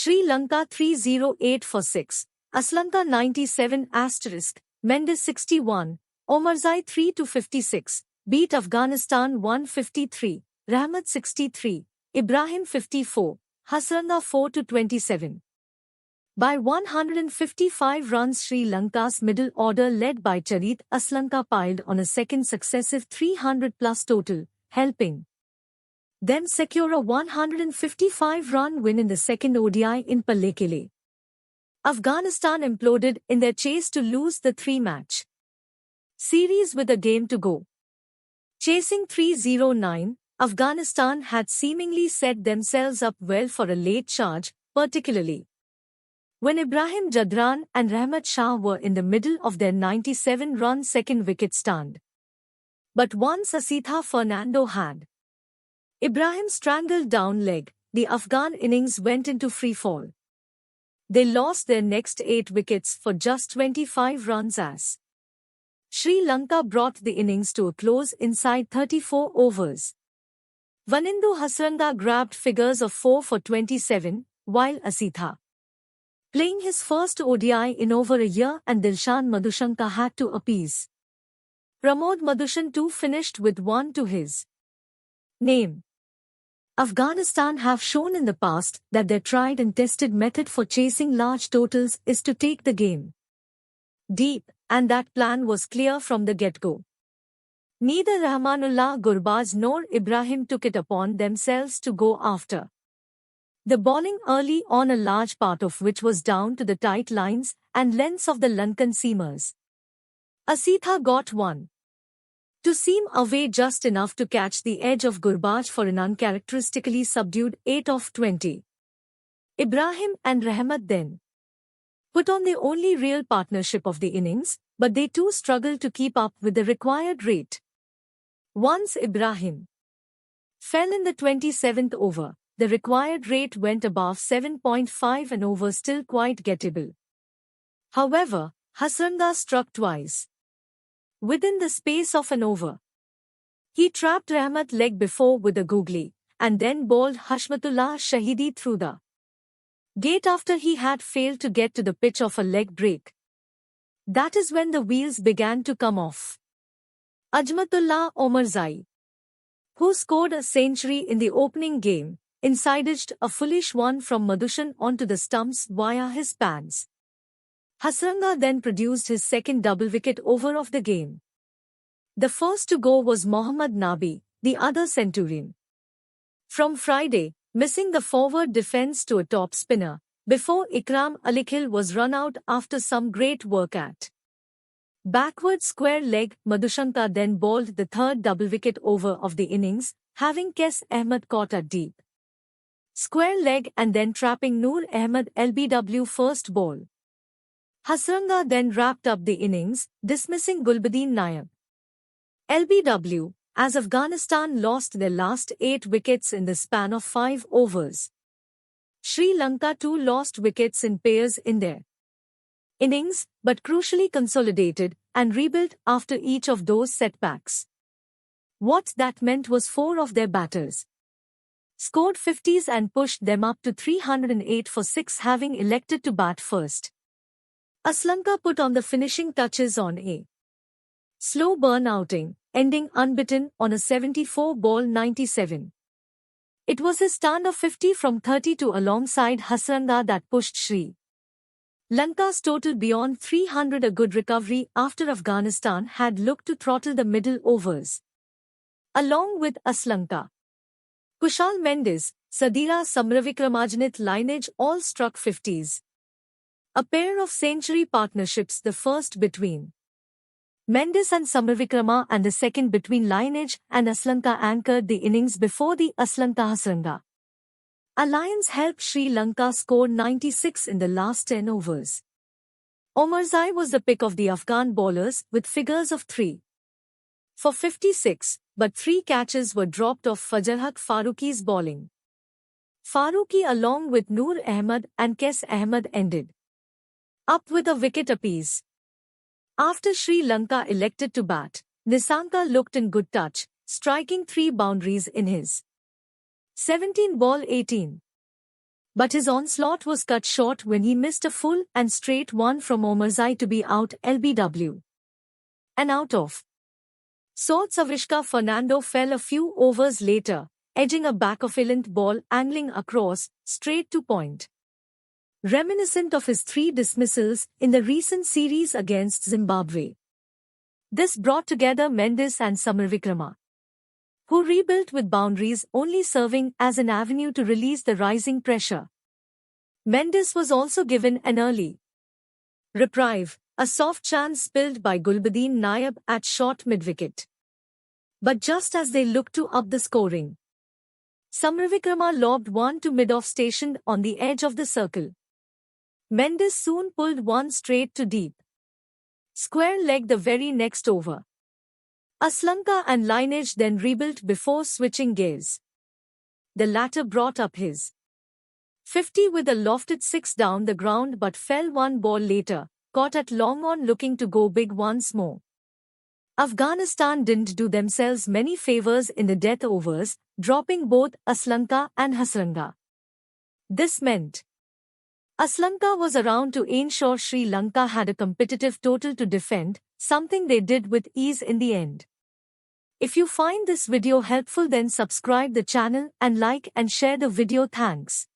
Sri Lanka 308 for 6, Aslanka 97 Mendes 61, Omarzai 3-56, beat Afghanistan 153, Rahmat 63, Ibrahim 54, Hasaranga 4-27. By 155 runs, Sri Lanka's middle order led by Charit Aslanka piled on a second successive 300-plus total, helping them secure a 155-run win in the second ODI in Pallekele. Afghanistan imploded in their chase to lose the three-match series with a game to go. Chasing 309, Afghanistan had seemingly set themselves up well for a late charge, particularly when Ibrahim Jadran and Rahmat Shah were in the middle of their 97-run second wicket stand. But once Asitha Fernando had Ibrahim's strangled down leg, the Afghan innings went into free fall. They lost their next 8 wickets for just 25 runs as Sri Lanka brought the innings to a close inside 34 overs. Vanindu Hasaranga grabbed figures of 4 for 27, while Asitha, playing his first ODI in over a year, and Dilshan Madhushanka had to appease Pramod Madhushan too, finished with 1 to his name. Afghanistan have shown in the past that their tried and tested method for chasing large totals is to take the game deep, and that plan was clear from the get-go. Neither Rahmanullah Gurbaz nor Ibrahim took it upon themselves to go after the bowling early on, a large part of which was down to the tight lines and lengths of the Lankan seamers. Asitha got one to seam away just enough to catch the edge of Gurbaz for an uncharacteristically subdued 8 of 20. Ibrahim and Rahmat then put on the only real partnership of the innings, but they too struggled to keep up with the required rate. Once Ibrahim fell in the 27th over, the required rate went above 7.5 an over, still quite gettable. However, Hasaranga struck twice within the space of an over. He trapped Rahmat leg before with a googly, and then bowled Hashmatullah Shahidi through the gate after he had failed to get to the pitch of a leg break. That is when the wheels began to come off. Ajmatullah Omarzai, who scored a century in the opening game, insidaged a foolish one from Madhushan onto the stumps via his pads. Hasaranga then produced his second double-wicket over of the game. The first to go was Mohammad Nabi, the other centurion from Friday, missing the forward defence to a top spinner, before Ikram Alikhil was run out after some great work at backward square leg. Madhushanka then bowled the third double-wicket over of the innings, having Kes Ahmed caught at deep square leg and then trapping Noor Ahmed LBW first ball. Hasaranga then wrapped up the innings, dismissing Gulbuddin Nayak LBW, as Afghanistan lost their last 8 wickets in the span of 5 overs. Sri Lanka too lost wickets in pairs in their innings, but crucially consolidated and rebuilt after each of those setbacks. What that meant was 4 of their batters scored 50s and pushed them up to 308 for 6, having elected to bat first. Aslanka put on the finishing touches on a slow burn outing, ending unbeaten on a 74-ball 97. It was his stand of 50 from 32 alongside Hasaranga that pushed Sri Lanka's total beyond 300, a good recovery after Afghanistan had looked to throttle the middle overs. Along with Aslanka, Kushal Mendes, Sadira Samravikramanjit lineage all struck 50s. A pair of century partnerships, the first between Mendes and Samravikrama and the second between Lineage and Aslanka, anchored the innings before the Aslanka-Hasaranga alliance helped Sri Lanka score 96 in the last 10 overs. Omarzai was the pick of the Afghan bowlers with figures of 3 for 56, but 3 catches were dropped off Fajrhaq Farooqi's bowling. Farooqi along with Noor Ahmed and Kes Ahmed ended up with a wicket apiece. After Sri Lanka elected to bat, Nisanka looked in good touch, striking 3 boundaries in his 17-ball 18. But his onslaught was cut short when he missed a full and straight one from Omarzai to be out LBW. And out of sorts, Avishka Fernando fell a few overs later, edging a back-of-illant ball angling across, straight to point. Reminiscent of his 3 dismissals in the recent series against Zimbabwe. This brought together Mendes and Samarvikrama, who rebuilt with boundaries only serving as an avenue to release the rising pressure. Mendes was also given an early reprieve, a soft chance spilled by Gulbuddin Naib at short mid-wicket. But just as they looked to up the scoring, Samarvikrama lobbed one to mid-off stationed on the edge of the circle. Mendes soon pulled one straight to deep square leg the very next over. Aslanka and Lineage then rebuilt before switching gears. The latter brought up his 50 with a lofted 6 down the ground but fell one ball later, caught at long on looking to go big once more. Afghanistan didn't do themselves many favours in the death overs, dropping both Aslanka and Hasaranga. This meant Aslanka was around to ensure Sri Lanka had a competitive total to defend, something they did with ease in the end. If you find this video helpful, then subscribe the channel and like and share the video. Thanks.